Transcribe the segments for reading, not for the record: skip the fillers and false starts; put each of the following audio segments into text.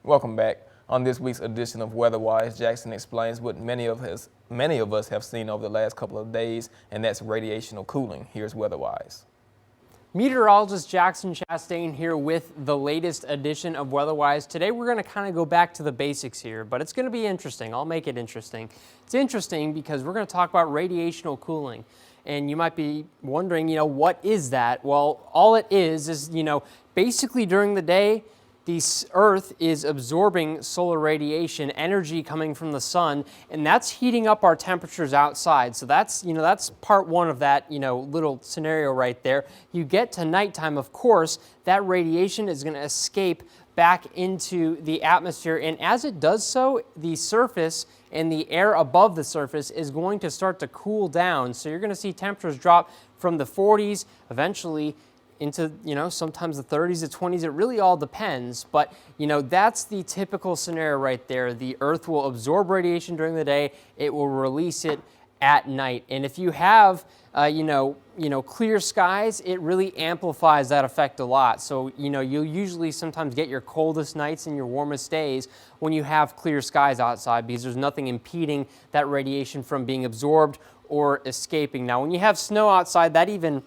Welcome back. On this week's edition of Weatherwise, Jackson explains what many of us have seen over the last couple of days, and that's radiational cooling. Here's Weatherwise. Meteorologist Jackson Chastain here with the latest edition of Weatherwise. Today we're going to kind of go back to the basics here, but it's going to be interesting. I'll make it interesting. It's interesting because we're going to talk about radiational cooling. And you might be wondering, what is that? Well, all it is, basically during the day, the Earth is absorbing solar radiation, energy coming from the sun, and that's heating up our temperatures outside. So that's part one of that, little scenario right there. You get to nighttime, of course, that radiation is going to escape back into the atmosphere, and as it does so, the surface and the air above the surface is going to start to cool down. So you're going to see temperatures drop from the 40s eventually into, sometimes the 30s, the 20s. It really all depends. But, that's the typical scenario right there. The Earth will absorb radiation during the day. It will release it at night. And if you have, clear skies, it really amplifies that effect a lot. So, you'll usually sometimes get your coldest nights and your warmest days when you have clear skies outside because there's nothing impeding that radiation from being absorbed or escaping. Now, when you have snow outside, that even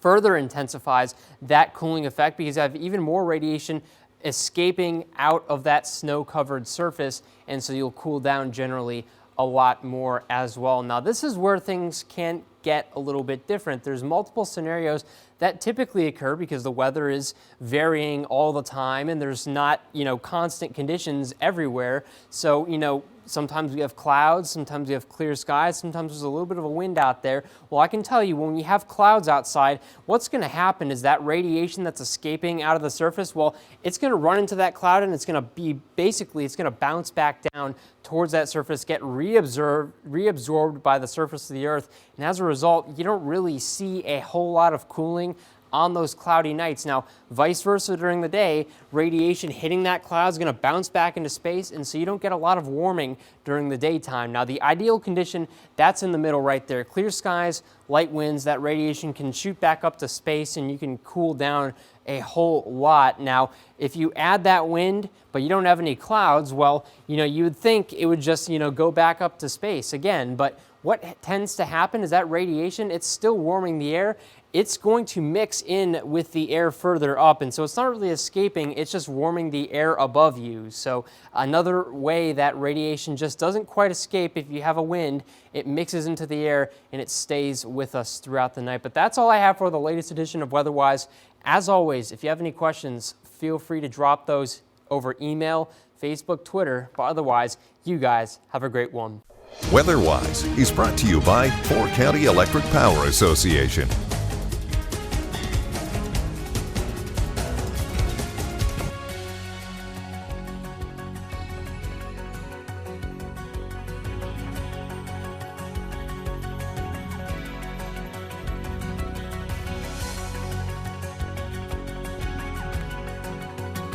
further intensifies that cooling effect because you have even more radiation escaping out of that snow-covered surface, and so you'll cool down generally a lot more as well. Now, this is where things can get a little bit different. There's multiple scenarios that typically occur because the weather is varying all the time and there's not, constant conditions everywhere. So, sometimes we have clouds, sometimes we have clear skies, sometimes there's a little bit of a wind out there. Well, I can tell you, when you have clouds outside, what's going to happen is that radiation that's escaping out of the surface, well, it's going to run into that cloud and it's going to bounce back down towards that surface, get reabsorbed by the surface of the Earth, and as a result, you don't really see a whole lot of cooling on those cloudy nights. Now, vice versa during the day, radiation hitting that cloud is going to bounce back into space, and so you don't get a lot of warming during the daytime. Now, the ideal condition, that's in the middle right there. Clear skies, light winds, that radiation can shoot back up to space and you can cool down a whole lot. Now, if you add that wind, but you don't have any clouds, well, you would think it would just, go back up to space again. But what tends to happen is that radiation, it's still warming the air. It's going to mix in with the air further up, and so it's not really escaping, it's just warming the air above you. So another way that radiation just doesn't quite escape, if you have a wind, it mixes into the air and it stays with us throughout the night. But that's all I have for the latest edition of Weatherwise. As always, if you have any questions, feel free to drop those over email, Facebook, Twitter, but otherwise, you guys have a great one. Weatherwise is brought to you by Four County Electric Power Association.